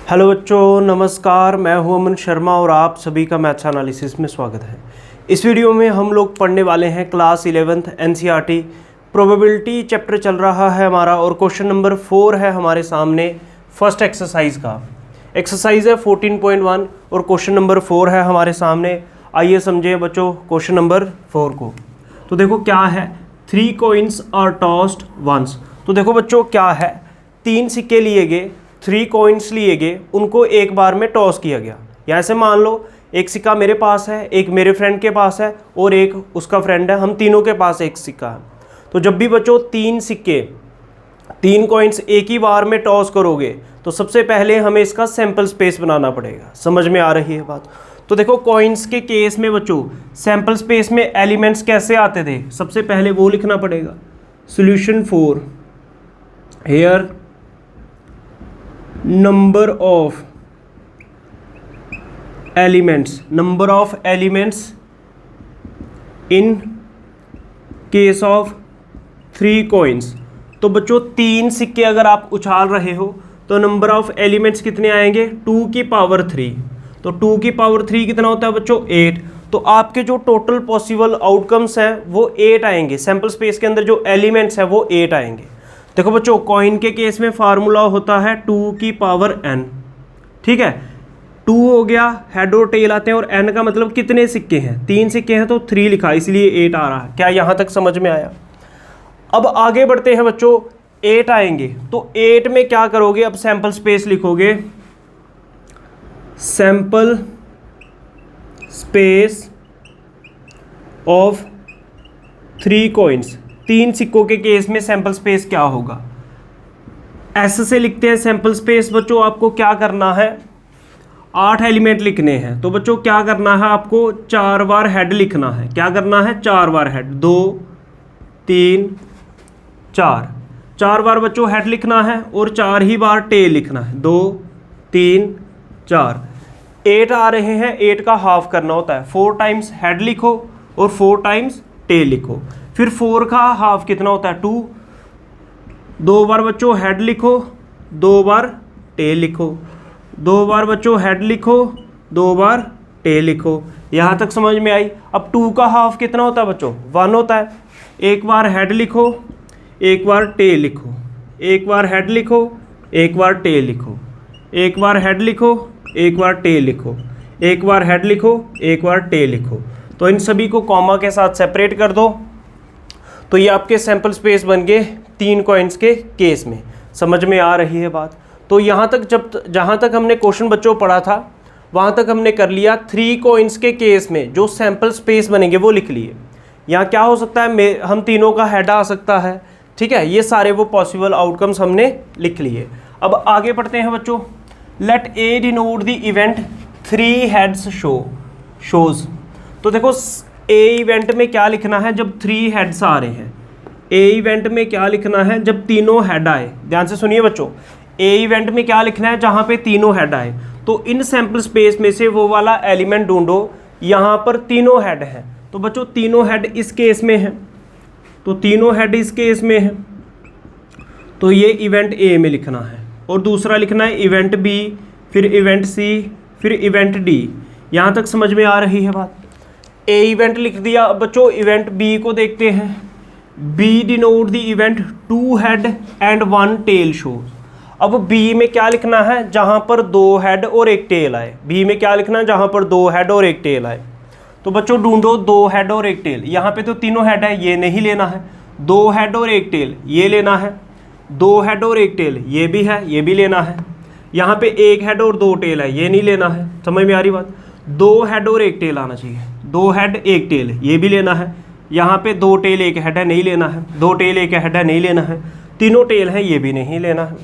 Hello बच्चों, नमस्कार। मैं हूं अमन शर्मा और आप सभी का मैथ्स एनालिसिस में स्वागत है। इस वीडियो में हम लोग पढ़ने वाले हैं class 11th NCERT probability chapter चल रहा है हमारा और क्वेश्चन नंबर 4 है हमारे सामने फर्स्ट एक्सरसाइज का। एक्सरसाइज है 14.1 और क्वेश्चन नंबर 4 है हमारे सामने। आइए समझें बच्चों क्वेश्चन नंबर 4 को। तो देखो क्या है, 3 coins आर टॉस्ड वंस। तो देखो बच्चों क्या है, 3 सिक्के लिए गए, 3 coins लिए गए, उनको एक बार में टॉस किया गया। या ऐसे मान लो एक सिक्का मेरे पास है, एक मेरे फ्रेंड के पास है और एक उसका फ्रेंड है, हम तीनों के पास एक सिक्का है। तो जब भी बच्चों 3 सिक्के 3 coins एक ही बार में टॉस करोगे तो सबसे पहले हमें इसका सैंपल स्पेस बनाना पड़ेगा। समझ में आ रही है बात? तो देखो कॉइन्स के केस में बच्चों सैंपल स्पेस में एलिमेंट्स कैसे आते थे, सबसे पहले वो लिखना पड़ेगा। Solution 4 here number of elements in case of 3 coins। तो बच्चों 3 सिक्के अगर आप उछाल रहे हो तो नंबर ऑफ एलिमेंट्स कितने आएंगे, 2 की पावर 3। तो 2 की पावर 3 कितना होता है बच्चों, 8। तो आपके जो टोटल पॉसिबल आउटकम्स हैं वो 8 आएंगे। सैंपल स्पेस के अंदर जो एलिमेंट्स हैं वो 8 आएंगे। देखो बच्चों कॉइन के केस में फार्मूला होता है 2 की पावर n। ठीक है, 2 हो गया, हेड और टेल आते हैं और n का मतलब कितने सिक्के हैं, 3 सिक्के हैं तो 3 लिखा, इसलिए 8 आ रहा है। क्या यहाँ तक समझ में आया? अब आगे बढ़ते हैं बच्चों, 8 आएंगे तो 8 में क्या करोगे, अब सैंपल स्पेस लिखोगे। सैंपल स्पेस ऑफ 3 coins, 3 सिक्कों के केस में सैंपल स्पेस क्या होगा, ऐसे से लिखते हैं सैंपल स्पेस। बच्चों आपको क्या करना है, 8 एलिमेंट लिखने हैं तो बच्चों क्या करना है, आपको 4 बार हेड लिखना है। क्या करना है, 4 बार हेड, 2 3 4, 4 बार बच्चों हेड लिखना है और 4 ही बार टेल लिखना है, 2 3 4। 8 आ रहे हैं, 8 का हाफ करना होता है, 4 टाइम्स हेड लिखो और 4 टाइम्स टेल लिखो। फिर 4 का हाफ कितना होता है, 2। 2 बार बच्चों हेड लिखो, 2 बार टेल लिखो, 2 बार बच्चों हेड लिखो, 2 बार टेल लिखो। यहाँ तक समझ में आई? अब 2 का हाफ कितना होता है बच्चों, 1 होता है। एक बार हेड लिखो, एक बार टेल लिखो, एक बार हेड लिखो, एक बार टेल लिखो, एक बार हेड लिखो, एक बार टेल लिखो, एक बार हेड लिखो, एक बार टेल लिखो। तो इन सभी को कॉमा के साथ सेपरेट कर दो तो ये आपके सैंपल स्पेस बन गए 3 coins के केस में। समझ में आ रही है बात? तो यहाँ तक जहाँ तक हमने क्वेश्चन बच्चों पढ़ा था वहाँ तक हमने कर लिया। 3 coins के केस में जो सैंपल स्पेस बनेंगे वो लिख लिए। यहाँ क्या हो सकता है, हम तीनों का हेड आ सकता है। ठीक है, ये सारे वो पॉसिबल आउटकम्स हमने लिख लिए। अब आगे पढ़ते हैं बच्चों। Let A denote the event 3 heads shows. तो देखो ए इवेंट में क्या लिखना है, जब 3 heads आ रहे हैं। ए इवेंट में क्या लिखना है, जब तीनों हेड आए। ध्यान से सुनिए बच्चों, ए इवेंट में क्या लिखना है, जहाँ पे तीनों हेड आए। तो इन सैंपल स्पेस में से वो वाला एलिमेंट ढूंढो यहाँ पर तीनों हेड हैं। तो बच्चों तीनों हेड इस केस में है, तो तीनों हेड इस केस में है, तो ये इवेंट ए में लिखना है। और दूसरा लिखना है इवेंट बी, फिर इवेंट सी, फिर इवेंट डी। यहाँ तक समझ में आ रही है बात? ए इवेंट लिख दिया। अब बच्चों इवेंट बी को देखते हैं। B denote the event 2 head and 1 tail shows. अब बी में क्या लिखना है, जहाँ पर 2 हेड और 1 टेल आए। बी में क्या लिखना है, जहाँ पर 2 हेड और 1 टेल आए। तो बच्चों ढूंढो 2 हेड और 1 टेल। यहाँ पे तो तीनों हेड है, ये नहीं लेना है। 2 हेड और 1 टेल ये लेना है, 2 हेड और 1 टेल ये भी है, ये भी लेना है। यहाँ पे 1 हेड और 2 टेल है, ये नहीं लेना है। समझ में आ रही बात? 2 हेड और 1 टेल आना चाहिए, 2 हेड 1 टेल ये भी लेना है। यहाँ पे 2 टेल 1 हेड है, नहीं लेना है। 2 टेल 1 हेड है, नहीं लेना है। तीनों टेल है, ये भी नहीं लेना है।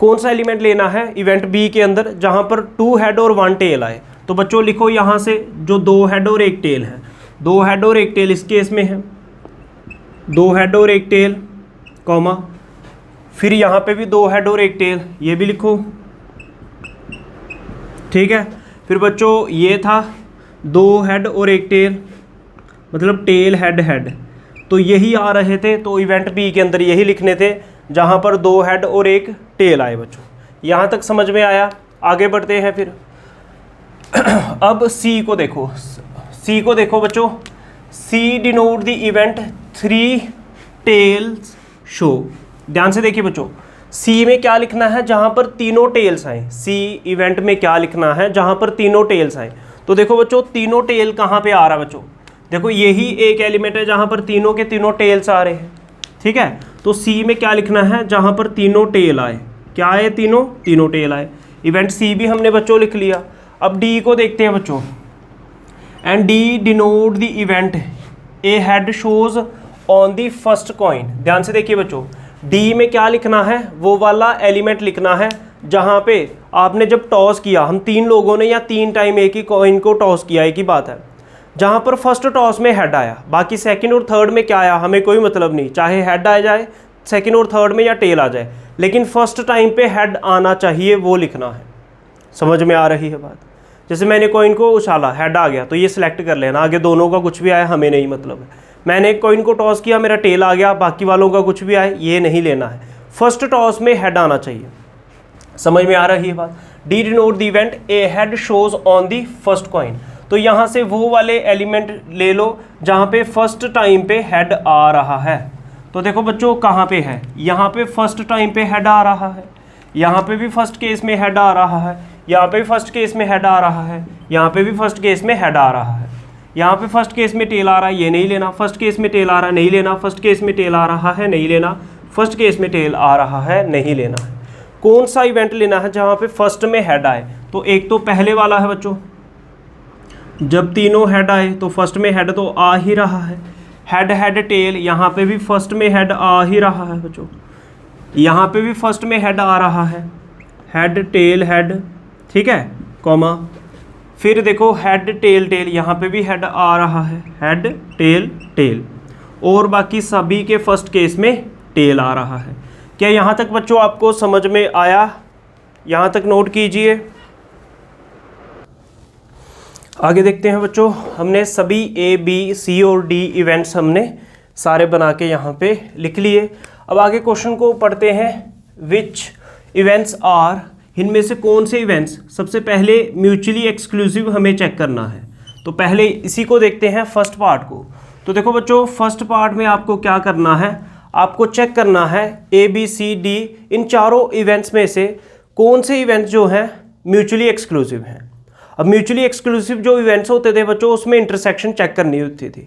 कौन सा एलिमेंट लेना है इवेंट बी के अंदर, जहाँ पर 2 हेड और 1 टेल आए। तो बच्चों लिखो यहाँ से जो 2 हेड और 1 टेल है, 2 हेड और 1 टेल इस केस में है, 2 हेड और 1 टेल कॉमा, फिर यहाँ पे भी 2 हेड और 1 टेल ये भी लिखो। ठीक है, फिर बच्चों ये था 2 हेड और 1 टेल, मतलब टेल हेड हेड, तो यही आ रहे थे। तो इवेंट बी के अंदर यही लिखने थे जहाँ पर 2 हेड और 1 टेल आए बच्चों। यहाँ तक समझ में आया? आगे बढ़ते हैं फिर। अब सी को देखो, सी को देखो बच्चों, C denote the event 3 tails show. ध्यान से देखिए बच्चों, सी में क्या लिखना है? जहाँ पर तीनों टेल्स आए। सी इवेंट में क्या लिखना है? जहाँ पर तीनों टेल्स आए। तो देखो बच्चों, तीनों टेल कहाँ पे आ रहा है बच्चों? देखो यही एक एलिमेंट है जहाँ पर तीनों के तीनों टेल्स आ रहे हैं, ठीक है। तो सी में क्या लिखना है? जहाँ पर तीनों टेल आए। क्या आए? तीनों टेल आए। इवेंट सी भी हमने बच्चों लिख लिया। अब डी को देखते हैं बच्चों। And D denote the event A head shows on the first coin. ध्यान से देखिए बच्चों, डी में क्या लिखना है? वो वाला एलिमेंट लिखना है जहाँ पे आपने जब टॉस किया, हम 3 लोगों ने या 3 टाइम एक ही कॉइन को टॉस किया, एक ही बात है। जहाँ पर फर्स्ट टॉस में हेड आया, बाकी सेकंड और थर्ड में क्या आया हमें कोई मतलब नहीं, चाहे हेड आ जाए सेकंड और थर्ड में या टेल आ जाए, लेकिन फर्स्ट टाइम पे हेड आना चाहिए, वो लिखना है। समझ में आ रही है बात? जैसे मैंने कॉइन को उछाला, हेड आ गया तो ये सिलेक्ट कर लेना, आगे दोनों का कुछ भी आया हमें नहीं मतलब है। मैंने एक कॉइन को टॉस किया, मेरा टेल आ गया, बाकी वालों का कुछ भी आए ये नहीं लेना है, फर्स्ट टॉस में हेड आना चाहिए। समझ में आ रही है बात? D denote the event A head shows on the first coin. तो यहाँ से वो वाले एलिमेंट ले लो जहाँ पे फर्स्ट टाइम पे हेड आ रहा है। तो देखो बच्चों कहाँ पे है? यहाँ पे फर्स्ट टाइम पे हेड आ रहा है, यहाँ पे भी फर्स्ट केस में हेड आ रहा है, यहाँ पे भी फर्स्ट केस में हेड आ रहा है, यहाँ पे भी फर्स्ट केस में हेड आ रहा है, यहाँ पे फर्स्ट केस में टेल आ रहा है, ये नहीं लेना, फर्स्ट केस में टेल आ रहा है नहीं लेना, फर्स्ट केस में टेल आ रहा है नहीं लेना, फर्स्ट केस में टेल आ रहा है नहीं लेना है। कौन सा इवेंट लेना है जहाँ पे फर्स्ट में हेड आए? तो एक तो पहले वाला है बच्चों, जब तीनों हेड आए तो फर्स्ट में हेड तो आ ही रहा है, हेड हेड टेल, यहाँ पे भी फर्स्ट में हेड आ ही रहा है बच्चों, यहाँ पे भी फर्स्ट में हेड आ रहा है, हेड टेल हेड, ठीक है, कॉमा, फिर देखो हेड टेल टेल, यहाँ पे भी हेड आ रहा है, हेड टेल टेल, और बाकी सभी के फर्स्ट केस में टेल आ रहा है। क्या यहाँ तक बच्चों आपको समझ में आया? यहाँ तक नोट कीजिए। आगे देखते हैं बच्चों, हमने सभी ए बी सी और डी इवेंट्स हमने सारे बना के यहाँ पे लिख लिए। अब आगे क्वेश्चन को पढ़ते हैं। विच इवेंट्स आर, इनमें से कौन से इवेंट्स सबसे पहले म्यूचुअली एक्सक्लूसिव हमें चेक करना है। तो पहले इसी को देखते हैं, फर्स्ट पार्ट को। तो देखो बच्चों, फर्स्ट पार्ट में आपको क्या करना है? आपको चेक करना है ए बी सी डी, इन चारों इवेंट्स में से कौन से इवेंट्स जो हैं म्यूचुअली एक्सक्लूसिव हैं। अब म्यूचुअली एक्सक्लूसिव जो इवेंट्स होते थे बच्चों, उसमें इंटरसेक्शन चेक करनी होती थी।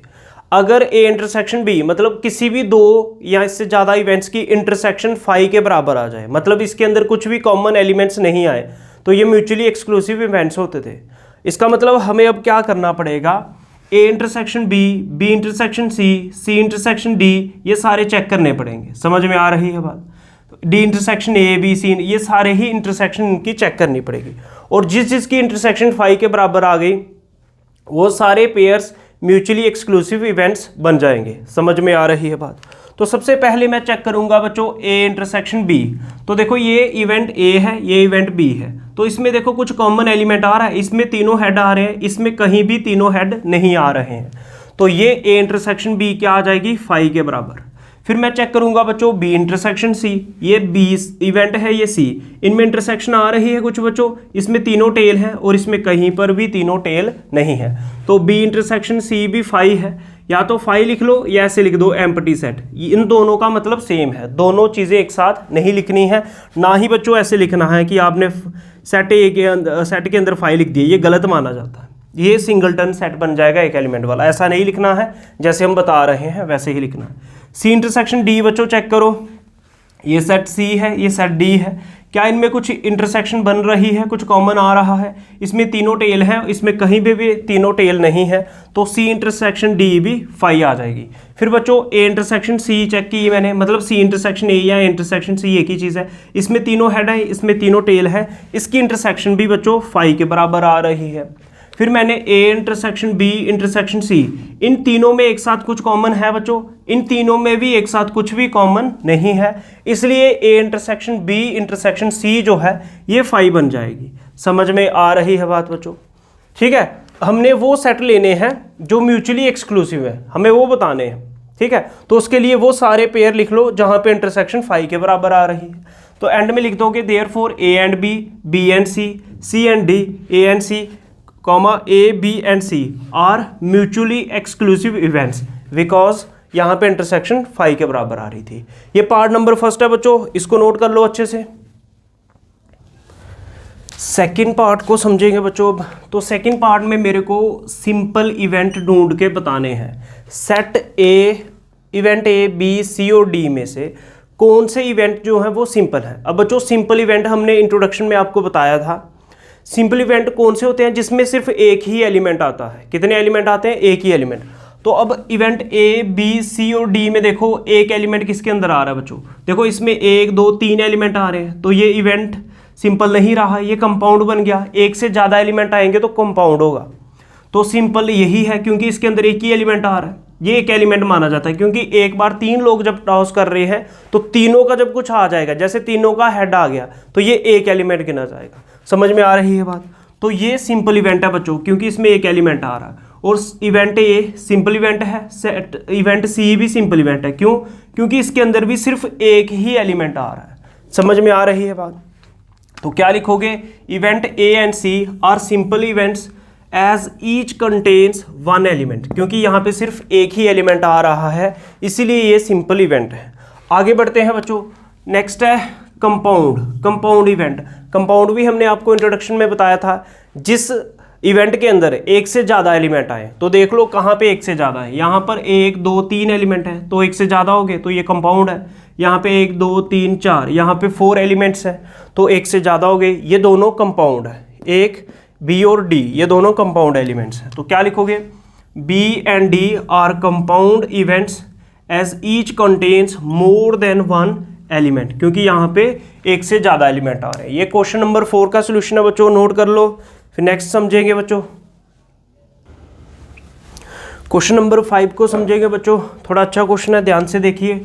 अगर ए इंटरसेक्शन बी, मतलब किसी भी 2 या इससे ज़्यादा इवेंट्स की इंटरसेक्शन फाई के बराबर आ जाए, मतलब इसके अंदर कुछ भी कॉमन एलिमेंट्स नहीं आए, तो ये म्यूचुअली एक्सक्लूसिव इवेंट्स होते थे। इसका मतलब हमें अब क्या करना पड़ेगा? A intersection B, B intersection C, C intersection D, ये सारे चेक करने पड़ेंगे। समझ में आ रही है बात? D intersection A B C, ये सारे ही इंटरसेक्शन इनकी चेक करनी पड़ेगी, और जिस जिसकी इंटरसेक्शन फाई के बराबर आ गई वो सारे पेयर्स म्यूचुअली एक्सक्लूसिव इवेंट्स बन जाएंगे। समझ में आ रही है बात? तो सबसे पहले मैं चेक करूंगा बच्चों ए इंटरसेक्शन बी। तो देखो ये इवेंट ए है, ये इवेंट बी है, तो इसमें देखो कुछ कॉमन एलिमेंट आ रहा है, इसमें तीनों हेड आ रहे हैं, इसमें कहीं भी तीनों हेड नहीं आ रहे हैं, तो ये ए इंटरसेक्शन बी क्या आ जाएगी? फाई के बराबर। फिर मैं चेक करूंगा बच्चों बी इंटरसेक्शन सी, ये बी इवेंट है, ये सी, इनमें इंटरसेक्शन आ रही है कुछ बच्चों, इसमें तीनों टेल हैं और इसमें कहीं पर भी तीनों टेल नहीं है, तो बी इंटरसेक्शन सी भी फाई है। या तो फाई लिख लो या ऐसे लिख दो एम्प्टी सेट, इन दोनों का मतलब सेम है, दोनों चीज़ें एक साथ नहीं लिखनी है। ना ही बच्चों ऐसे लिखना है कि आपने सेट ए के अंदर फाई लिख दी, ये गलत माना जाता है, ये सिंगलटन सेट बन जाएगा एक एलिमेंट वाला, ऐसा नहीं लिखना है, जैसे हम बता रहे हैं वैसे ही लिखना है। सी इंटरसेक्शन डी बच्चों चेक करो, ये सेट सी है, ये सेट डी है, क्या इनमें कुछ इंटरसेक्शन बन रही है, कुछ कॉमन आ रहा है? इसमें तीनों टेल हैं, इसमें कहीं भी तीनों टेल नहीं है, तो सी इंटरसेक्शन डी भी फाई आ जाएगी। फिर बच्चों ए इंटरसेक्शन सी चेक की मैंने, मतलब सी इंटरसेक्शन ए या इंटरसेक्शन सी एक ही चीज़ है, इसमें तीनों हेड है, इसमें तीनों टेल है, इसकी इंटरसेक्शन भी बच्चों फाई के बराबर आ रही है। फिर मैंने A intersection B intersection C, इन तीनों में एक साथ कुछ कॉमन है बच्चों, इन तीनों में भी एक साथ कुछ भी कॉमन नहीं है, इसलिए A intersection B intersection C जो है ये फाई बन जाएगी। समझ में आ रही है बात बच्चों? ठीक है, हमने वो सेट लेने हैं जो म्यूचुअली एक्सक्लूसिव है, हमें वो बताने हैं। ठीक है, तो उसके लिए वो सारे पेयर लिख लो जहाँ पे इंटरसेक्शन फाई के बराबर आ रही है। तो एंड में लिख दोगे therefore A and B, B and C and D, A and C, comma A B and C are mutually exclusive events because यहाँ पे इंटरसेक्शन 5 के बराबर आ रही थी। ये पार्ट नंबर फर्स्ट है बच्चों, इसको नोट कर लो अच्छे से। सेकंड पार्ट को समझेंगे बच्चों अब। तो सेकंड पार्ट में मेरे को सिंपल इवेंट ढूंढ के बताने हैं। Set A, event A B C और डी में से कौन से इवेंट जो है वो सिंपल है। अब बच्चों सिंपल इवेंट हमने इंट्रोडक्शन में आपको बताया था। सिंपल इवेंट कौन से होते हैं जिसमें सिर्फ एक ही एलिमेंट आता है। कितने एलिमेंट आते हैं? एक ही एलिमेंट। तो अब इवेंट ए बी सी और डी में देखो एक एलिमेंट किसके अंदर आ रहा है बच्चों? देखो इसमें 1 2 3 एलिमेंट आ रहे हैं, तो ये इवेंट सिंपल नहीं रहा, ये कंपाउंड बन गया। एक से ज़्यादा एलिमेंट आएंगे तो कंपाउंड होगा। तो सिंपल यही है क्योंकि इसके अंदर एक ही एलिमेंट आ रहा है, ये एक एलिमेंट माना जाता है। क्योंकि एक बार 3 लोग जब टॉस कर रहे हैं तो तीनों का जब कुछ आ जाएगा, जैसे तीनों का हेड आ गया तो ये एक एलिमेंट गिना जाएगा। समझ में आ रही है बात? तो ये सिंपल इवेंट है बच्चों क्योंकि इसमें एक एलिमेंट आ रहा है। और इवेंट ए सिंपल इवेंट है, सेट इवेंट सी भी सिंपल इवेंट है। क्यों? क्योंकि इसके अंदर भी सिर्फ एक ही एलिमेंट आ रहा है। समझ में आ रही है बात? तो क्या लिखोगे? Event A and C are simple events as each contains 1 element. क्योंकि यहाँ पे सिर्फ एक ही एलिमेंट आ रहा है इसीलिए ये सिंपल इवेंट है। आगे बढ़ते हैं बच्चों। नेक्स्ट है कंपाउंड, कंपाउंड इवेंट। कंपाउंड भी हमने आपको इंट्रोडक्शन में बताया था, जिस इवेंट के अंदर एक से ज़्यादा एलिमेंट आए। तो देख लो कहाँ पे एक से ज़्यादा है, यहाँ पर 1 2 3 एलिमेंट है तो एक से ज़्यादा हो गए तो ये कंपाउंड है। यहाँ पे 1 2 3 4, यहाँ पे 4 एलिमेंट्स हैं तो एक से ज़्यादा हो गए, ये दोनों कंपाउंड है। एक बी और डी ये दोनों कंपाउंड एलिमेंट्स हैं। तो क्या लिखोगे? B and D are compound events as each contains more than 1 element. क्योंकि यहाँ पे एक से ज़्यादा एलिमेंट आ रहे हैं। ये क्वेश्चन नंबर 4 का सोल्यूशन है बच्चों, नोट कर लो। फिर नेक्स्ट समझेंगे बच्चों, क्वेश्चन नंबर 5 को समझेंगे बच्चों। थोड़ा अच्छा क्वेश्चन है, ध्यान से देखिए।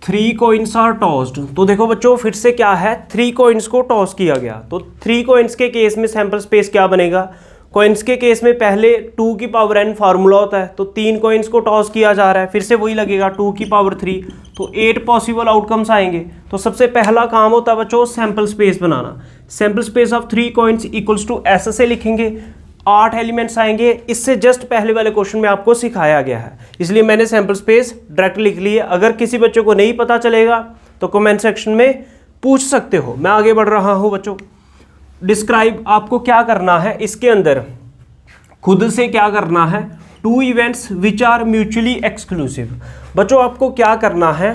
3 कॉइन्स आर टॉस्ड। तो देखो बच्चों फिर से क्या है, 3 कॉइन्स को टॉस किया गया। तो 3 कॉइन्स के केस में सैंपल स्पेस क्या बनेगा? कॉइन्स के केस में पहले 2 की पावर n फार्मूला होता है, तो 3 कॉइन्स को टॉस किया जा रहा है, फिर से वही लगेगा 2 की पावर 3, तो 8 पॉसिबल आउटकम्स आएंगे। तो सबसे पहला काम होता है बच्चों सैंपल स्पेस बनाना। Sample space of 3 coins equals to ऐसे से लिखेंगे, 8 एलिमेंट्स आएंगे। इससे जस्ट पहले वाले क्वेश्चन में आपको सिखाया गया है, इसलिए मैंने सैंपल स्पेस डायरेक्ट लिख ली है। अगर किसी बच्चे को नहीं पता चलेगा तो कमेंट सेक्शन में पूछ सकते हो। मैं आगे बढ़ रहा हूँ बच्चों। डिस्क्राइब, आपको क्या करना है इसके अंदर, खुद से क्या करना है? 2 events which are mutually exclusive. बच्चों आपको क्या करना है,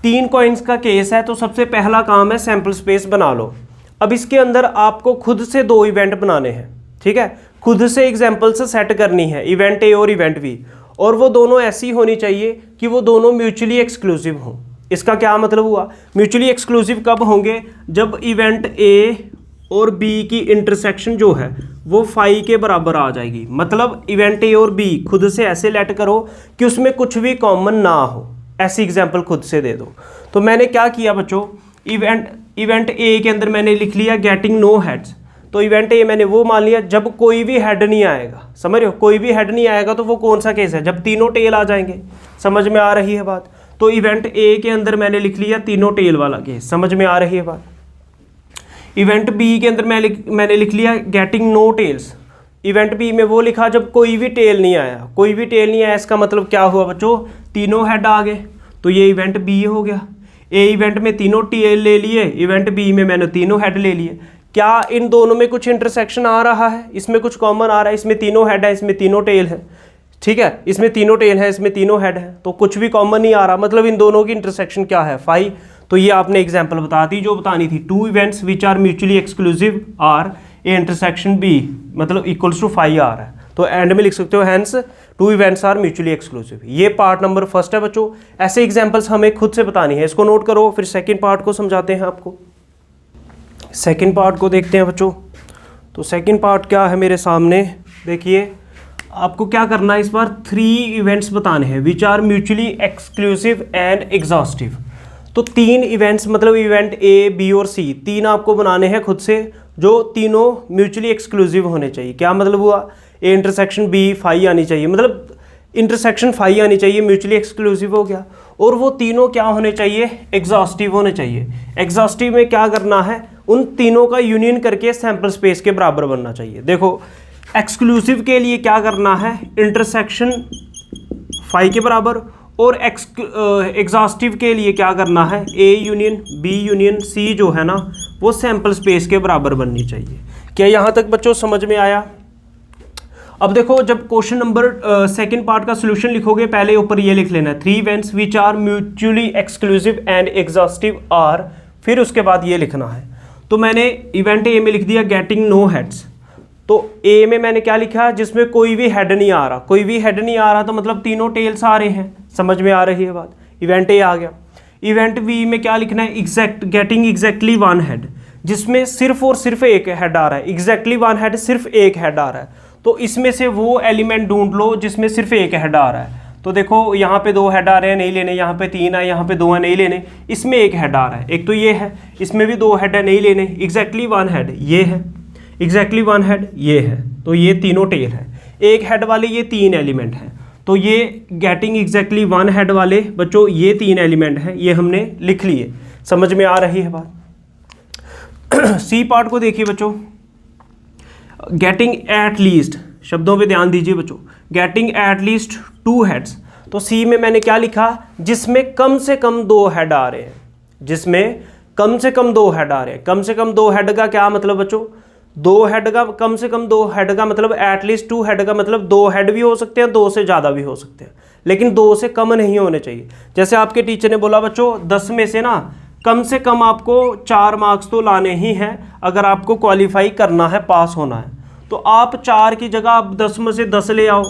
3 कॉइन्स का केस है तो सबसे पहला काम है सैंपल स्पेस बना लो। अब इसके अंदर आपको खुद से 2 इवेंट बनाने हैं, ठीक है? खुद से एग्जाम्पल्स सेट करनी है, इवेंट ए और इवेंट बी, और वो दोनों ऐसी होनी चाहिए कि वो दोनों म्यूचुअली एक्सक्लूसिव हों। इसका क्या मतलब हुआ? म्यूचुअली एक्सक्लूसिव कब होंगे? जब इवेंट ए और बी की इंटरसेक्शन जो है वो 5 के बराबर आ जाएगी। मतलब इवेंट ए और बी खुद से ऐसे लेट करो कि उसमें कुछ भी कॉमन ना हो, ऐसी एग्जाम्पल खुद से दे दो। तो मैंने क्या किया बच्चों, इवेंट ए के अंदर मैंने लिख लिया गेटिंग नो हेड्स। तो इवेंट ए मैंने वो मान लिया जब कोई भी हेड नहीं आएगा। समझ रहे हो? कोई भी हेड नहीं आएगा तो वो कौन सा केस है? जब तीनों टेल आ जाएंगे। समझ में आ रही है बात? तो इवेंट ए के अंदर मैंने लिख लिया तीनों टेल वाला केस। समझ में आ रही है बात? इवेंट बी के अंदर मैंने लिख लिया getting no tails. Event B में वो लिखा जब कोई भी टेल नहीं आया। कोई भी टेल नहीं आया इसका मतलब क्या हुआ बच्चों? तीनों हेड आ गए, तो ये इवेंट बी हो गया। ए इवेंट में तीनों टेल ले लिए, इवेंट बी में मैंने तीनों हेड ले लिए। क्या इन दोनों में कुछ इंटरसेक्शन आ रहा है? इसमें कुछ कॉमन आ रहा है, इसमें तीनों हेड है, इसमें तीनों टेल है, ठीक है? इसमें तीनों टेल है, इसमें तीनों हेड है, तो कुछ भी कॉमन नहीं आ रहा। मतलब इन दोनों की इंटरसेक्शन क्या है? 5। तो ये आपने एग्जाम्पल बता दी जो बतानी थी। 2 events which are mutually exclusive are A intersection B, मतलब इक्वल्स टू 5 आ रहा है, तो एंड में लिख सकते हो hence 2 events are mutually exclusive. ये पार्ट नंबर फर्स्ट है बच्चों। ऐसे एग्जाम्पल्स हमें खुद से बतानी है, इसको नोट करो। फिर सेकेंड पार्ट को समझाते हैं आपको। सेकेंड पार्ट को देखते हैं बच्चों। तो सेकेंड पार्ट क्या है मेरे सामने, देखिए आपको क्या करना है इस बार 3 इवेंट्स बताने हैं which are mutually exclusive and exhaustive. तो 3 इवेंट्स मतलब इवेंट ए बी और सी 3 आपको बनाने हैं खुद से, जो तीनों म्यूचुअली एक्सक्लूसिव होने चाहिए। क्या मतलब हुआ? ए इंटरसेक्शन बी 5 आनी चाहिए, मतलब इंटरसेक्शन 5 आनी चाहिए, म्यूचुअली एक्सक्लूसिव हो गया। और वो तीनों क्या होने चाहिए, एग्जॉस्टिव होने चाहिए। एग्जॉस्टिव में क्या करना है, उन तीनों का यूनियन करके सैंपल स्पेस के बराबर बनना चाहिए। देखो एक्सक्लूसिव के लिए क्या करना है, इंटरसेक्शन फाई के बराबर, और एग्जॉस्टिव के लिए क्या करना है, A union B union C जो है ना वो सैंपल स्पेस के बराबर बननी चाहिए। क्या यहाँ तक बच्चों समझ में आया? अब देखो जब क्वेश्चन नंबर सेकंड पार्ट का सॉल्यूशन लिखोगे पहले ऊपर ये लिख लेना है, 3 events which are mutually exclusive and exhaustive are, फिर उसके बाद ये लिखना है। तो मैंने इवेंट ए में लिख दिया गेटिंग नो हेड्स। तो ए में मैंने क्या लिखा, जिसमें कोई भी हेड नहीं आ रहा, कोई भी हेड नहीं आ रहा तो मतलब तीनों टेल्स आ रहे हैं। समझ में आ रही है बात? इवेंट ए आ गया। इवेंट बी में क्या लिखना है, गेटिंग एग्जैक्टली 1 हेड, जिसमें सिर्फ और सिर्फ एक हेड आ रहा है। एग्जैक्टली 1 हेड, सिर्फ एक हेड आ रहा है। तो इसमें से वो एलिमेंट ढूंढ लो जिसमें सिर्फ एक हेड आ रहा है। तो देखो यहाँ पे 2 हेड आ रहे हैं, नहीं लेने, यहाँ पे 3 है, यहाँ पे 2 है, नहीं लेने, इसमें एक हेड आ रहा है। एक तो ये है, इसमें भी 2 हेड है, नहीं लेने, एग्जैक्टली 1 हेड ये है, एग्जैक्टली 1 हेड ये है। तो ये तीनों टेल है, एक हेड वाले ये 3 एलिमेंट हैं। तो ये गेटिंग एग्जैक्टली 1 हेड वाले बच्चों ये 3 एलिमेंट हैं, ये हमने लिख लिए। समझ में आ रही है बात? सी पार्ट को देखिए बच्चों, गेटिंग एट लीस्ट, शब्दों पे ध्यान दीजिए बच्चों, गेटिंग एट लीस्ट 2 हेड्स। तो सी में मैंने क्या लिखा, जिसमें कम से कम 2 हेड आ रहे हैं, जिसमें कम से कम 2 हेड आ रहे हैं। कम से कम 2 हेड का क्या मतलब बच्चों, 2 हेड का, कम से कम 2 हेड का मतलब एटलीस्ट 2 हेड का मतलब 2 हेड भी हो सकते हैं, 2 से ज़्यादा भी हो सकते हैं, लेकिन 2 से कम नहीं होने चाहिए। जैसे आपके टीचर ने बोला बच्चों 10 में से ना कम से कम आपको 4 मार्क्स तो लाने ही हैं अगर आपको क्वालिफाई करना है, पास होना है। तो आप 4 की जगह आप 10 में से 10 ले आओ,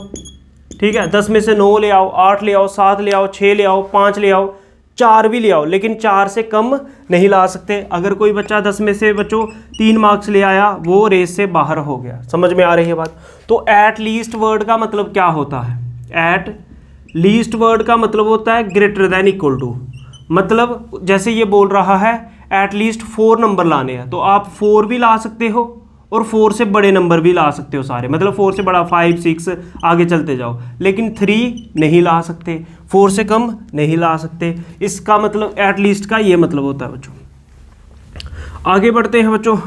ठीक है, 10 में से 9 ले आओ, 8 ले आओ, 7 ले आओ, 6 ले आओ, 5 ले आओ, 4 भी ले आओ, लेकिन 4 से कम नहीं ला सकते। अगर कोई बच्चा 10 में से बच्चों 3 मार्क्स ले आया, वो रेस से बाहर हो गया। समझ में आ रही है बात? तो एट लीस्ट वर्ड का मतलब क्या होता है, एट लीस्ट वर्ड का मतलब होता है ग्रेटर देन इक्वल टू। मतलब जैसे ये बोल रहा है एट लीस्ट 4 नंबर लाने हैं, तो आप 4 भी ला सकते हो और 4 से बड़े नंबर भी ला सकते हो सारे, मतलब 4 से बड़ा 5 6 आगे चलते जाओ, लेकिन 3 नहीं ला सकते, 4 से कम नहीं ला सकते। इसका मतलब एट लीस्ट का ये मतलब होता है बच्चों। आगे बढ़ते हैं बच्चों।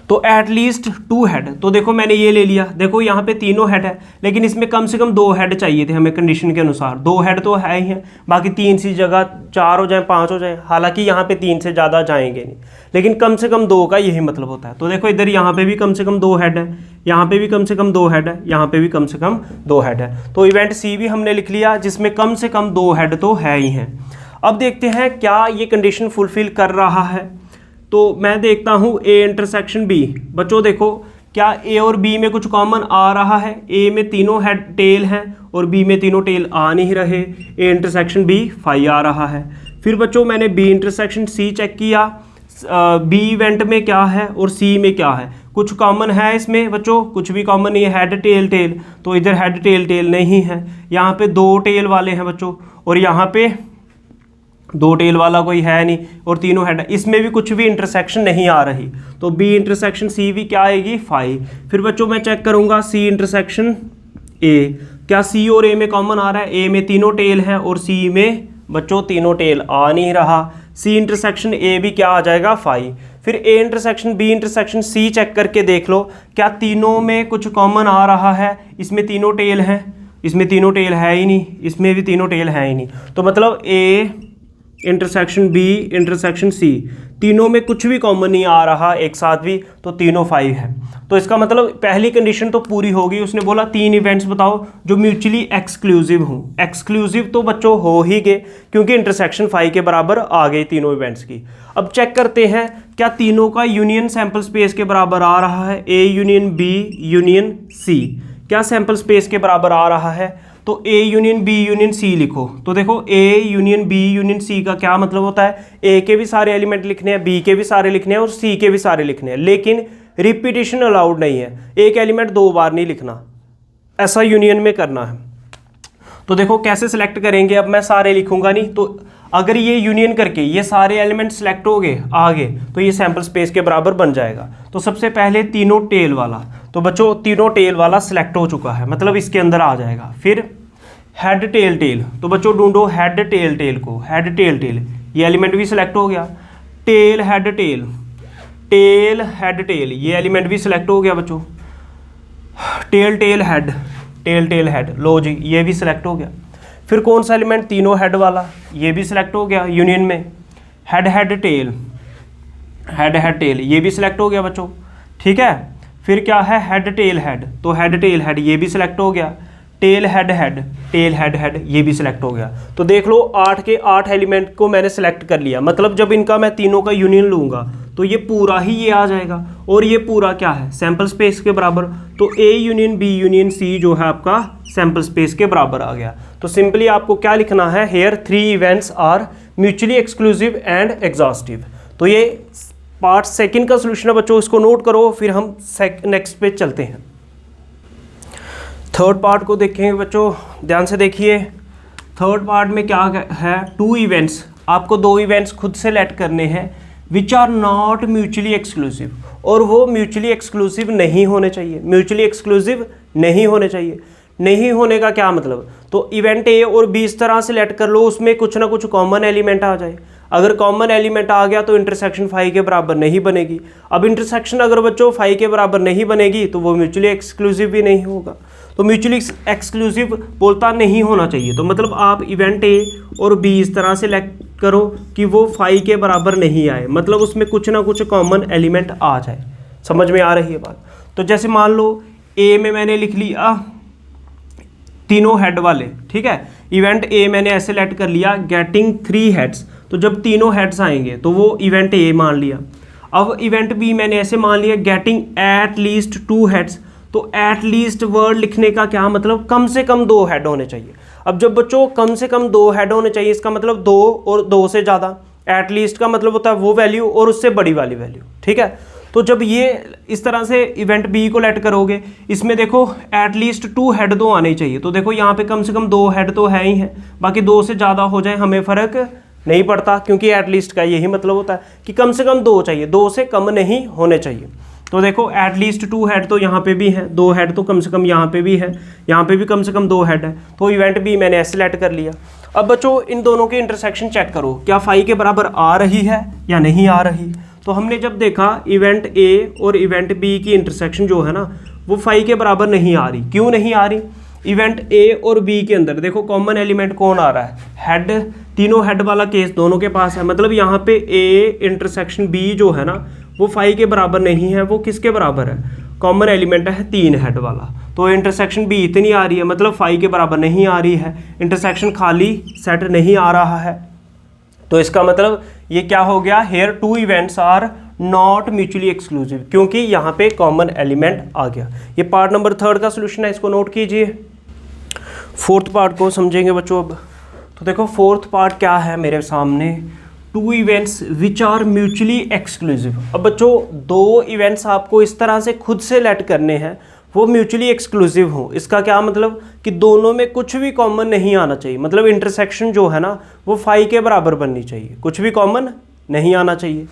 तो एट लीस्ट 2 हेड, तो देखो मैंने ये ले लिया, देखो यहाँ पे तीनों हेड है, लेकिन इसमें कम से कम 2 हेड चाहिए थे हमें कंडीशन के अनुसार। 2 हेड तो है ही हैं, बाकी 3 सी जगह 4 हो जाए, 5 हो जाए, हालांकि यहाँ पे 3 से ज़्यादा जाएंगे नहीं, लेकिन कम से कम 2 का यही मतलब होता है। तो देखो इधर यहाँ पे भी कम से कम 2 हेड है, यहाँ पे भी कम से कम 2 हेड है, यहाँ पे भी कम से कम 2 हेड है। तो इवेंट सी भी हमने लिख लिया जिसमें कम से कम 2 हेड तो है ही हैं। अब देखते हैं क्या ये कंडीशन फुलफिल कर रहा है। तो मैं देखता हूँ ए इंटरसेक्शन बी। बच्चों देखो क्या ए और बी में कुछ कॉमन आ रहा है, ए में तीनों हेड टेल हैं और बी में तीनों टेल आ नहीं रहे। ए इंटरसेक्शन बी फाई आ रहा है। फिर बच्चों मैंने बी इंटरसेक्शन सी चेक किया, बी इवेंट में क्या है और सी में क्या है, कुछ कॉमन है इसमें बच्चों, कुछ भी कॉमन नहीं है, हेड टेल टेल, तो इधर हेड टेल टेल नहीं है। यहाँ पे 2 टेल वाले हैं बच्चों और यहाँ पे 2 टेल वाला कोई है नहीं और तीनों हेड, इसमें भी कुछ भी इंटरसेक्शन नहीं आ रही। तो बी इंटरसेक्शन सी भी क्या आएगी, फाई। फिर बच्चों मैं चेक करूंगा सी इंटरसेक्शन ए, क्या सी और ए में कॉमन आ रहा है, ए में तीनों टेल हैं और सी में बच्चों तीनों टेल आ नहीं रहा। सी इंटरसेक्शन ए भी क्या आ जाएगा, फाई। फिर A intersection B intersection C check करके देख लो क्या तीनों में कुछ कॉमन आ रहा है, इसमें तीनों टेल हैं, इसमें तीनों टेल है ही नहीं, इसमें भी तीनों टेल है ही नहीं। तो मतलब A intersection B intersection C तीनों में कुछ भी कॉमन नहीं आ रहा एक साथ भी, तो तीनों 5 है। तो इसका मतलब पहली कंडीशन तो पूरी होगी। उसने बोला 3 इवेंट्स बताओ जो म्यूचुअली एक्सक्लूसिव हों। एक्सक्लूसिव तो बच्चों हो ही गए क्योंकि इंटरसेक्शन 5 के बराबर आ गई तीनों इवेंट्स की। अब चेक करते हैं क्या तीनों का यूनियन सैंपल स्पेस के बराबर आ रहा है। A union B union C क्या सैंपल स्पेस के बराबर आ रहा है। तो A union B union C लिखो। तो देखो A union B union C का क्या मतलब होता है, ए के भी सारे एलिमेंट लिखने हैं, बी के भी सारे लिखने हैं और सी के भी सारे लिखने हैं, लेकिन रिपीटिशन अलाउड नहीं है। एक एलिमेंट 2 बार नहीं लिखना, ऐसा यूनियन में करना है। तो देखो कैसे सिलेक्ट करेंगे, अब मैं सारे लिखूंगा नहीं, तो अगर ये यूनियन करके ये सारे एलिमेंट सेलेक्ट हो गए आगे तो ये सैंपल स्पेस के बराबर बन जाएगा। तो सबसे पहले तीनों टेल वाला, तो बच्चों तीनों टेल वाला सिलेक्ट हो चुका है, मतलब इसके अंदर आ जाएगा। फिर हेड टेल टेल, तो बच्चों ढूंढो हेड टेल टेल को, हेड टेल टेल, ये एलिमेंट भी सिलेक्ट हो गया। Tail head tail, tail head tail, ये एलिमेंट भी सिलेक्ट हो गया बच्चों। Tail tail head, tail tail head, लो जी ये भी सिलेक्ट हो गया। फिर कौन सा एलिमेंट, तीनों हेड वाला, ये भी सिलेक्ट हो गया यूनियन में। Head head tail, head head tail, ये भी सिलेक्ट हो गया बच्चों, ठीक है। फिर क्या है, हेड टेल हेड, तो हेड टेल हेड ये भी सिलेक्ट हो गया। Tail head head, tail head head, ये भी सिलेक्ट हो गया। तो देख लो 8 के 8 एलिमेंट को मैंने सिलेक्ट कर लिया। मतलब जब इनका मैं तीनों का यूनियन लूंगा तो ये पूरा ही ये आ जाएगा, और ये पूरा क्या है, सैंपल स्पेस के बराबर। तो A union B union C जो है आपका सैंपल स्पेस के बराबर आ गया। तो सिंपली आपको क्या लिखना है, here 3 events are mutually exclusive and exhaustive. तो ये पार्ट सेकंड का सोल्यूशन है बच्चों, इसको नोट करो, फिर हम नेक्स्ट पे चलते हैं। थर्ड पार्ट को देखेंगे बच्चों, ध्यान से देखिए। थर्ड पार्ट में क्या है, 2 इवेंट्स, आपको 2 इवेंट्स खुद से लेट करने हैं which are not mutually exclusive, और वो म्यूचुअली एक्सक्लूसिव नहीं होने चाहिए, म्यूचुअली एक्सक्लूसिव नहीं होने चाहिए। नहीं होने का क्या मतलब, तो इवेंट ए और बी इस तरह से लेट कर लो, उसमें कुछ ना कुछ कॉमन एलिमेंट आ जाए। अगर कॉमन एलिमेंट आ गया तो इंटरसेक्शन 5 के बराबर नहीं बनेगी। अब इंटरसेक्शन अगर बच्चों 5 के बराबर नहीं बनेगी तो वो म्यूचुअली एक्सक्लूसिव भी नहीं होगा। तो म्यूचुअली एक्सक्लूसिव बोलता नहीं होना चाहिए। तो मतलब आप इवेंट ए और बी इस तरह से लेट करो कि वो 5 के बराबर नहीं आए, मतलब उसमें कुछ ना कुछ कॉमन एलिमेंट आ जाए। समझ में आ रही है बात। तो जैसे मान लो ए में मैंने लिख लिया तीनों हेड वाले, ठीक है। इवेंट ए मैंने ऐसे लेट कर लिया गेटिंग 3 हेड्स, तो जब तीनों हेड्स आएंगे तो वो इवेंट ए मान लिया। अब इवेंट बी मैंने ऐसे मान लिया गेटिंग एट लीस्ट 2 हेड्स, तो एट लीस्ट वर्ड लिखने का क्या मतलब, कम से कम 2 हेड होने चाहिए। अब जब बच्चों कम से कम 2 हेड होने चाहिए, इसका मतलब 2 और 2 से ज़्यादा। एट लीस्ट का मतलब होता है वो वैल्यू और उससे बड़ी वाली वैल्यू, ठीक है। तो जब ये इस तरह से इवेंट बी को लेट करोगे, इसमें देखो एट लीस्ट 2 हेड तो आने ही चाहिए। तो देखो यहाँ पे कम से कम 2 हेड तो है ही है, बाकी 2 से ज़्यादा हो जाए हमें फ़र्क नहीं पड़ता, क्योंकि एट लीस्ट का यही मतलब होता है कि कम से कम 2 चाहिए, 2 से कम नहीं होने चाहिए। तो देखो एट लीस्ट 2 हेड तो यहाँ पे भी है, 2 हेड तो कम से कम यहाँ पे भी है, यहाँ पे भी कम से कम 2 हेड है। तो इवेंट बी मैंने ऐसे सेलेक्ट कर लिया। अब बच्चों इन दोनों के इंटरसेक्शन चेक करो, क्या 5 के बराबर आ रही है या नहीं आ रही। तो हमने जब देखा इवेंट ए और इवेंट बी की इंटरसेक्शन जो है ना वो 5 के बराबर नहीं आ रही। क्यों नहीं आ रही, इवेंट ए और बी के अंदर देखो कॉमन एलिमेंट कौन आ रहा है, हेड, तीनों हेड वाला केस दोनों के पास है। मतलब यहाँ पे ए इंटरसेक्शन बी जो है ना वो 5 के बराबर नहीं है, वो किसके बराबर है, कॉमन एलिमेंट है 3 हेड वाला। तो इंटरसेक्शन बी इतनी आ रही है, मतलब 5 के बराबर नहीं आ रही है, इंटरसेक्शन खाली सेट नहीं आ रहा है। तो इसका मतलब ये क्या हो गया, here 2 events are not mutually exclusive, क्योंकि यहाँ पे कॉमन एलिमेंट आ गया। ये पार्ट नंबर 3 का सोल्यूशन है, इसको नोट कीजिए। फोर्थ पार्ट को समझेंगे बच्चों अब। तो देखो फोर्थ पार्ट क्या है मेरे सामने, 2 events which are mutually exclusive. अब बच्चों 2 इवेंट्स आपको इस तरह से खुद से लेट करने हैं वो म्यूचुअली एक्सक्लूसिव हो। इसका क्या मतलब कि दोनों में कुछ भी कॉमन नहीं आना चाहिए, मतलब इंटरसेक्शन जो है ना वो 5 के बराबर बननी चाहिए, कुछ भी कॉमन नहीं आना चाहिए।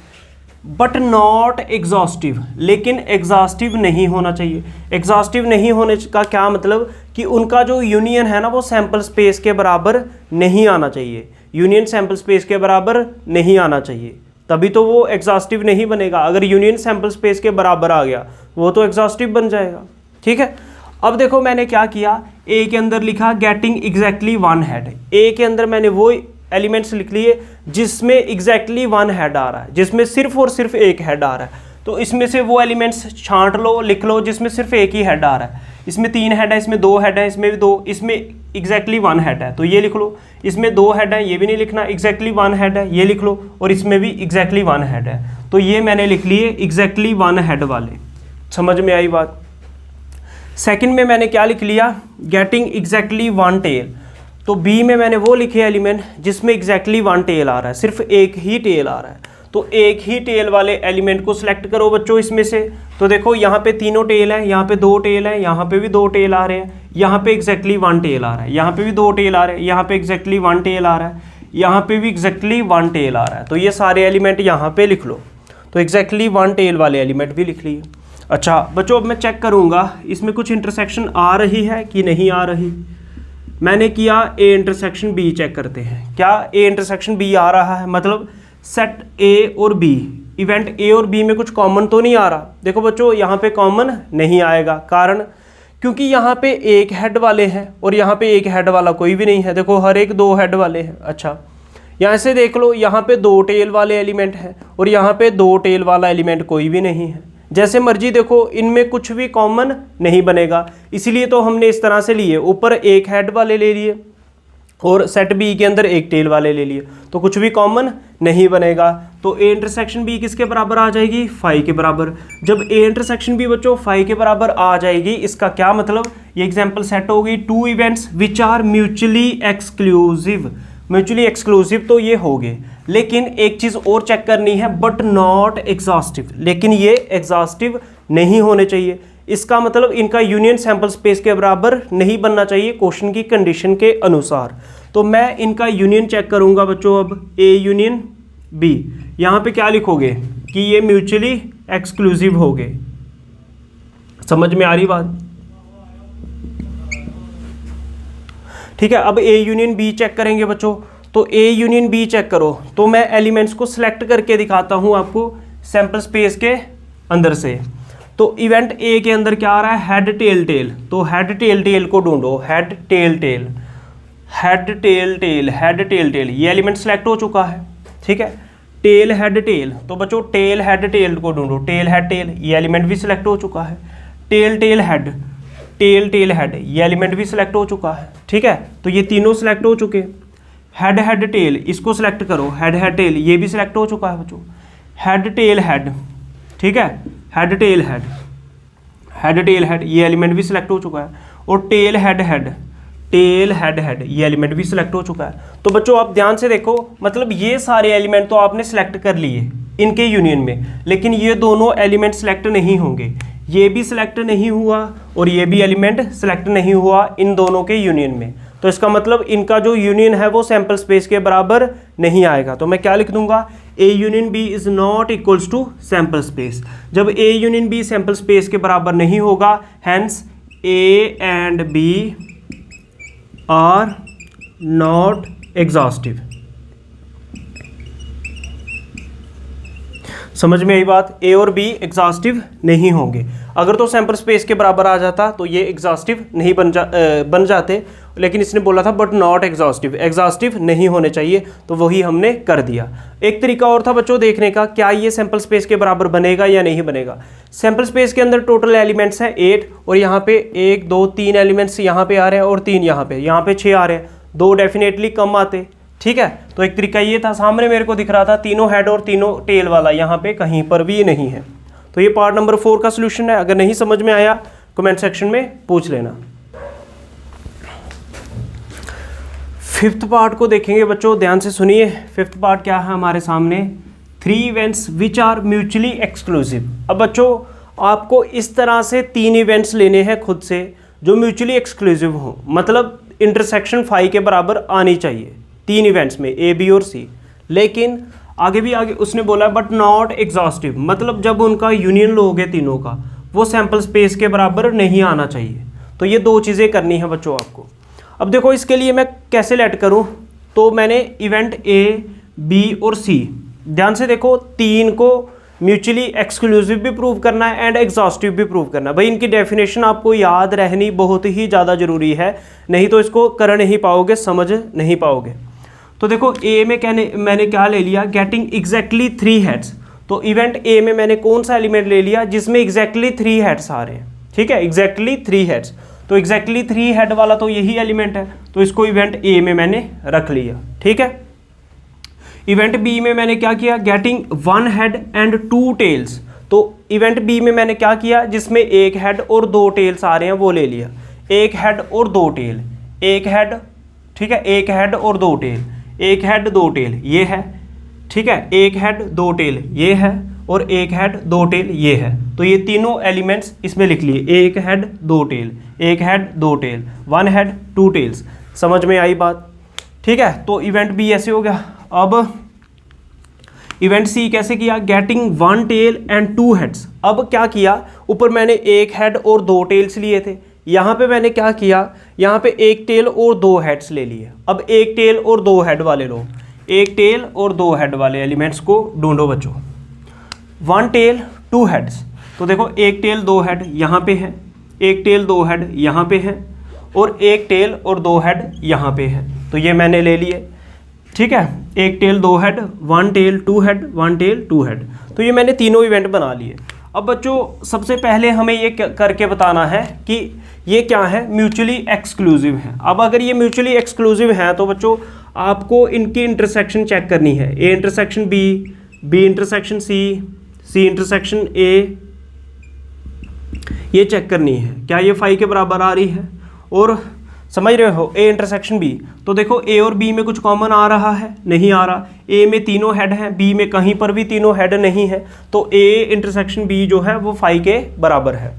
बट नॉट एग्जॉस्टिव, लेकिन एग्जॉस्टिव नहीं होना चाहिए। एग्जॉस्टिव नहीं होने का क्या मतलब कि उनका जो यूनियन है ना वो सैंपल स्पेस के बराबर नहीं आना चाहिए, यूनियन सैंपल स्पेस के बराबर नहीं आना चाहिए, तभी तो वो एग्जॉस्टिव नहीं बनेगा। अगर यूनियन सैंपल स्पेस के बराबर आ गया वो तो एग्जॉस्टिव बन जाएगा, ठीक है। अब देखो मैंने क्या किया, ए के अंदर लिखा गेटिंग एग्जैक्टली 1 हेड। ए के अंदर मैंने वो एलिमेंट्स लिख लिए जिसमें एग्जैक्टली 1 हेड आ रहा है, जिसमें सिर्फ और सिर्फ 1 हेड आ रहा है। तो इसमें से वो एलिमेंट्स छांट लो, लिख लो जिसमें सिर्फ 1 ही हेड आ रहा है। इसमें 3 हेड है, इसमें 2 हेड है, इसमें भी 2, इसमें एग्जैक्टली 1 हेड है तो ये लिख लो। इसमें 2 हेड है, ये भी नहीं लिखना, एग्जैक्टली 1 हेड है, ये लिख लो। और इसमें भी एग्जैक्टली 1 हेड है, तो ये मैंने लिख लिए एग्जैक्टली 1 हेड वाले। समझ में आई बात। सेकंड में मैंने क्या लिख लिया, गेटिंग एग्जैक्टली 1 टेल। तो बी में मैंने वो लिखे एलिमेंट जिसमें एग्जैक्टली 1 टेल आ रहा है, सिर्फ 1 ही टेल आ रहा है। तो 1 ही टेल वाले एलिमेंट को सिलेक्ट करो बच्चों इसमें से। तो देखो यहाँ पे तीनों टेल है, यहाँ पे 2 टेल है, यहाँ पे भी 2 टेल आ रहे हैं, यहाँ पे एग्जैक्टली 1 टेल आ रहा है, यहाँ पे भी 2 टेल आ रहे हैं, यहाँ पे एग्जैक्टली 1 टेल आ रहा है, यहाँ पे भी एग्जैक्टली 1 टेल आ रहा है। तो ये सारे एलिमेंट यहाँ पे लिख लो। तो एग्जैक्टली 1 टेल वाले एलिमेंट भी लिख लिए। अच्छा बच्चों अब मैं चेक करूँगा इसमें कुछ इंटरसेक्शन आ रही है कि नहीं आ रही। मैंने किया ए इंटरसेक्शन बी चेक करते हैं, क्या ए इंटरसेक्शन बी आ रहा है, मतलब सेट ए और बी, इवेंट ए और बी में कुछ कॉमन तो नहीं आ रहा। देखो बच्चों यहाँ पे कॉमन नहीं आएगा, कारण क्योंकि यहाँ पे एक हेड वाले हैं और यहाँ पे एक हेड वाला कोई भी नहीं है। देखो हर एक दो हेड वाले हैं। अच्छा यहाँ से देख लो, यहाँ पे दो टेल वाले एलिमेंट हैं और यहाँ पे दो टेल वाला एलिमेंट कोई भी नहीं है। जैसे मर्जी देखो, इनमें कुछ भी कॉमन नहीं बनेगा, इसीलिए तो हमने इस तरह से लिए, ऊपर एक हेड वाले ले लिए और सेट बी के अंदर एक टेल वाले ले लिए, तो कुछ भी कॉमन नहीं बनेगा। तो ए इंटरसेक्शन बी किसके बराबर आ जाएगी, फाइव के बराबर। जब ए इंटरसेक्शन बी बच्चों फाइव के बराबर आ जाएगी, इसका क्या मतलब, ये एग्जांपल सेट हो गई, two events which are mutually exclusive. Mutually exclusive तो ये हो गए, लेकिन एक चीज़ और चेक करनी है, बट नॉट एग्जॉस्टिव, लेकिन ये एग्जॉस्टिव नहीं होने चाहिए। इसका मतलब इनका यूनियन सैंपल स्पेस के बराबर नहीं बनना चाहिए क्वेश्चन की कंडीशन के अनुसार। तो मैं इनका यूनियन चेक करूंगा बच्चों। अब ए यूनियन बी, यहाँ पे क्या लिखोगे कि ये म्यूचुअली एक्सक्लूसिव हो गए। समझ में आ रही बात? ठीक है, अब ए यूनियन बी चेक करेंगे बच्चों। तो ए यूनियन बी चेक करो, तो मैं एलिमेंट्स को सिलेक्ट करके दिखाता हूं आपको सैंपल स्पेस के अंदर से। तो इवेंट ए के अंदर क्या आ रहा है, हेड टेल टेल, तो हेड टेल टेल को ढूंढो, head tail tail, head tail tail, head tail tail, ये एलिमेंट सेलेक्ट हो चुका है। ठीक है, टेल हेड टेल, तो बच्चों टेल हेड टेल को ढूंढो, टेल हेड टेल, ये एलिमेंट भी सिलेक्ट हो चुका है। Tail tail head, tail tail head, ये एलिमेंट भी सिलेक्ट हो चुका है। ठीक है, तो ये तीनों सिलेक्ट हो चुके। हेड हेड टेल, इसको सिलेक्ट करो, हेड हेड टेल, ये भी सिलेक्ट हो चुका है बच्चों। हेड टेल हेड, ठीक है, head tail head, head tail head, ये एलिमेंट भी सिलेक्ट हो चुका है। और tail head head, tail head head, ये एलिमेंट भी सिलेक्ट हो चुका है। तो बच्चों आप ध्यान से देखो, मतलब ये सारे एलिमेंट तो आपने सिलेक्ट कर लिए इनके यूनियन में, लेकिन ये दोनों एलिमेंट सिलेक्ट नहीं होंगे, ये भी सिलेक्ट नहीं हुआ और ये भी एलिमेंट सिलेक्ट नहीं हुआ इन दोनों के यूनियन में। तो इसका मतलब इनका जो यूनियन है वो सैंपल स्पेस के बराबर नहीं आएगा। तो मैं क्या लिख दूंगा, A union B is not equals to sample space. जब A union B sample space के बराबर नहीं होगा, hence A and B are not exhaustive. समझ में आई बात? ए और बी एग्जॉस्टिव नहीं होंगे। अगर तो सैंपल स्पेस के बराबर आ जाता तो ये एग्जॉस्टिव नहीं बन जाते, लेकिन इसने बोला था बट नॉट एग्जॉस्टिव, एग्जॉस्टिव नहीं होने चाहिए, तो वही हमने कर दिया। एक तरीका और था बच्चों देखने का, क्या ये सैंपल स्पेस के बराबर बनेगा या नहीं बनेगा। सैंपल स्पेस के अंदर टोटल एलिमेंट्स हैं 8 और यहाँ पे 1 2 3 एलिमेंट्स यहाँ पे आ रहे हैं और 3 यहाँ पे 6 आ रहे हैं, 2 डेफिनेटली कम आते। ठीक है, तो एक तरीका ये था, सामने मेरे को दिख रहा था तीनों हेड और तीनों टेल वाला, यहाँ पे कहीं पर भी नहीं है। तो ये पार्ट नंबर 4 का सोल्यूशन है। अगर नहीं समझ में आया कमेंट सेक्शन में पूछ लेना। 5th पार्ट को देखेंगे बच्चों, ध्यान से सुनिए। 5th पार्ट क्या है हमारे सामने, 3 events which are mutually exclusive. अब बच्चों आपको इस तरह से 3 इवेंट्स लेने हैं खुद से जो म्यूचुअली एक्सक्लूसिव हो, मतलब इंटरसेक्शन 5 के बराबर आनी चाहिए 3 इवेंट्स में, ए बी और सी। लेकिन आगे उसने बोला बट नॉट एग्जॉस्टिव, मतलब जब उनका यूनियन लोगे तीनों का, वो सैंपल स्पेस के बराबर नहीं आना चाहिए। तो ये 2 चीज़ें करनी है बच्चों आपको। अब देखो इसके लिए मैं कैसे लेट करूं, तो मैंने इवेंट ए बी और सी, ध्यान से देखो, 3 को म्यूचुअली एक्सक्लूसिव भी प्रूव करना है एंड एग्जॉस्टिव भी प्रूव करना है। भाई इनकी डेफिनेशन आपको याद रहनी बहुत ही ज़्यादा ज़रूरी है, नहीं तो इसको कर नहीं पाओगे, समझ नहीं पाओगे। तो देखो ए में मैंने क्या ले लिया, गेटिंग एग्जैक्टली 3 हेड्स। तो इवेंट ए में मैंने कौन सा एलिमेंट ले लिया जिसमें एग्जैक्टली 3 हेड्स आ रहे हैं। ठीक है, एग्जैक्टली 3 हेड्स, तो एग्जैक्टली 3 हेड वाला तो यही एलिमेंट है, तो इसको इवेंट ए में मैंने रख लिया। ठीक है, इवेंट बी में मैंने क्या किया, गेटिंग 1 हेड एंड 2 टेल्स। तो इवेंट बी में मैंने क्या किया, जिसमें 1 हेड और 2 टेल्स आ रहे हैं वो ले लिया। 1 हेड और 2 टेल, 1 हेड, ठीक है, 1 हेड और 2 टेल, 1 हेड 2 टेल ये है। ठीक है, 1 हेड 2 टेल ये है और 1 हेड 2 टेल ये है। तो ये तीनों एलिमेंट्स इसमें लिख लिए, 1 head 2 tail, 1 head 2 tail, 1 head 2 tails. समझ में आई बात? ठीक है, तो इवेंट बी ऐसे हो गया। अब इवेंट सी कैसे किया, गेटिंग 1 टेल एंड 2 हेड्स। अब क्या किया, ऊपर मैंने 1 हेड और 2 टेल्स लिए थे, यहाँ पे मैंने क्या किया, यहाँ पे एक टेल और दो हेड्स ले लिए। अब एक टेल और दो हेड वाले लो, एक टेल और दो हेड वाले एलिमेंट्स को ढूंढो बच्चों। वन टेल टू हेड्स, तो देखो एक टेल दो हेड यहाँ पे है, एक टेल दो हेड यहाँ पे है, और एक टेल और दो हेड यहाँ पे है। तो ये मैंने ले लिए, ठीक है, एक टेल दो head, one tail two head, one tail two head. तो ये मैंने तीनों इवेंट बना लिए। अब बच्चों सबसे पहले हमें ये करके बताना है कि ये क्या है, म्यूचुअली एक्सक्लूसिव है। अब अगर ये म्यूचुअली एक्सक्लूसिव है तो बच्चों आपको इनकी इंटरसेक्शन चेक करनी है, A intersection B, B intersection C, C intersection A, ये चेक करनी है क्या ये फाई के बराबर आ रही है। और समझ रहे हो, ए इंटरसेक्शन बी, तो देखो ए और बी में कुछ कॉमन आ रहा है, नहीं आ रहा। ए में तीनों हेड हैं, बी में कहीं पर भी तीनों हेड नहीं है, तो ए इंटरसेक्शन बी जो है वो फाई के बराबर है।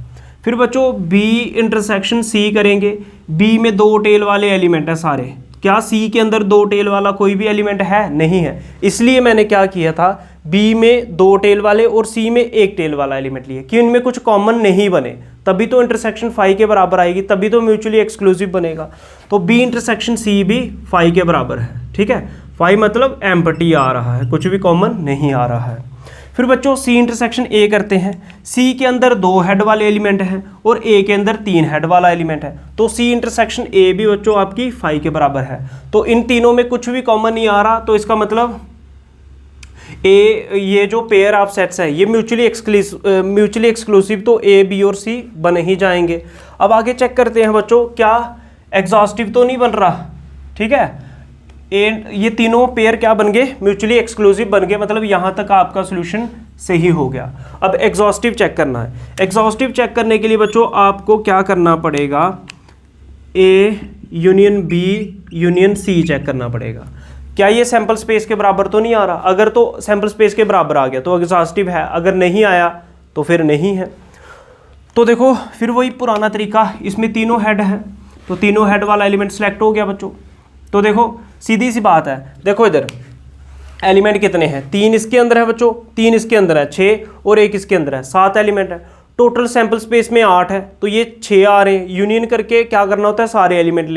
फिर बच्चों बी इंटरसेक्शन सी करेंगे, बी में दो टेल वाले एलिमेंट है सारे, क्या सी के अंदर दो टेल वाला कोई भी एलिमेंट है, नहीं है, इसलिए मैंने क्या किया था, बी में दो टेल वाले और सी में एक टेल वाला एलिमेंट लिए कि इनमें कुछ कॉमन नहीं बने, तभी तो इंटरसेक्शन फाई के बराबर आएगी, तभी तो म्यूचुअली एक्सक्लूसिव बनेगा। तो बी इंटरसेक्शन सी भी फाई के बराबर है, ठीक है, फाई मतलब एम्प्टी आ रहा है, कुछ भी कॉमन नहीं आ रहा है। फिर बच्चों सी इंटरसेक्शन ए करते हैं, सी के अंदर दो हेड वाले एलिमेंट हैं और ए के अंदर तीन हेड वाला एलिमेंट है, तो सी इंटरसेक्शन ए भी बच्चों आपकी फाई के बराबर है। तो इन तीनों में कुछ भी कॉमन नहीं आ रहा, तो इसका मतलब ए, ये जो पेयर ऑफ सेट्स है ये म्यूचुअली एक्सक्लूसिव, तो ए बी और सी बने ही जाएंगे। अब आगे चेक करते हैं बच्चों, क्या एग्जॉस्टिव तो नहीं बन रहा, ठीक है, ये तीनों पेयर क्या बन गए, म्यूचुअली एक्सक्लूसिव बन गए, मतलब यहाँ तक आपका सोल्यूशन सही हो गया। अब एग्जॉस्टिव चेक करना है, एग्जॉस्टिव चेक करने के लिए बच्चों आपको क्या करना पड़ेगा, A union B union C check करना पड़ेगा। क्या ये सैंपल स्पेस के बराबर तो नहीं आ रहा, अगर तो सैंपल स्पेस के बराबर आ गया तो एग्जॉस्टिव है, अगर नहीं आया तो फिर नहीं है। तो देखो फिर वही पुराना तरीका, इसमें तीनों हेड है तो तीनों हेड वाला एलिमेंट सेलेक्ट हो गया बच्चों। तो देखो सीधी सी बात है, देखो इधर एलिमेंट कितने हैं, तीन इसके अंदर है बच्चों, तीन इसके अंदर है, 6 और एक इसके अंदर है, 7 एलिमेंट है, टोटल सैंपल स्पेस में 8 है, तो ये 6 आ रहे हैं। यूनियन करके क्या करना होता है, सारे एलिमेंट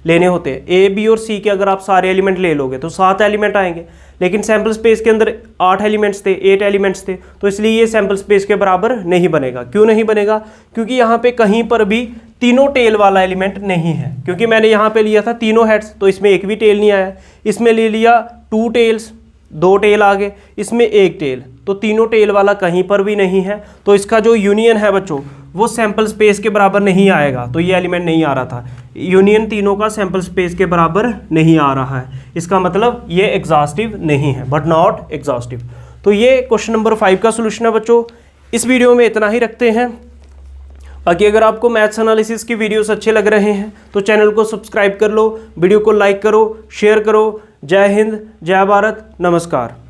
लेने होते हैं। ए बी और सी के अगर आप सारे एलिमेंट ले लोगे तो 7 एलिमेंट आएंगे, लेकिन सैंपल स्पेस के अंदर 8 एलिमेंट्स थे, 8 एलिमेंट्स थे, तो इसलिए ये सैंपल स्पेस के बराबर नहीं बनेगा। क्यों नहीं बनेगा, क्योंकि यहाँ पे कहीं पर भी तीनों टेल वाला एलिमेंट नहीं है, क्योंकि मैंने यहाँ पे लिया था तीनों हेड्स, तो इसमें एक भी टेल नहीं आया, इसमें ले लिया 2 टेल्स, 2 टेल आ गए, इसमें एक टेल, तो तीनों टेल वाला कहीं पर भी नहीं है, तो इसका जो यूनियन है बच्चों वो सैंपल स्पेस के बराबर नहीं आएगा, तो ये एलिमेंट नहीं आ रहा था, यूनियन तीनों का सैंपल स्पेस के बराबर नहीं आ रहा है, इसका मतलब ये एग्जॉस्टिव नहीं है, बट नॉट एग्जॉस्टिव। तो ये क्वेश्चन नंबर 5 का सोल्यूशन है बच्चों। इस वीडियो में इतना ही रखते हैं, बाकी अगर आपको मैथ्स एनालिसिस की वीडियोस अच्छे लग रहे हैं तो चैनल को सब्सक्राइब कर लो, वीडियो को लाइक करो, शेयर करो। जय हिंद, जय भारत, नमस्कार।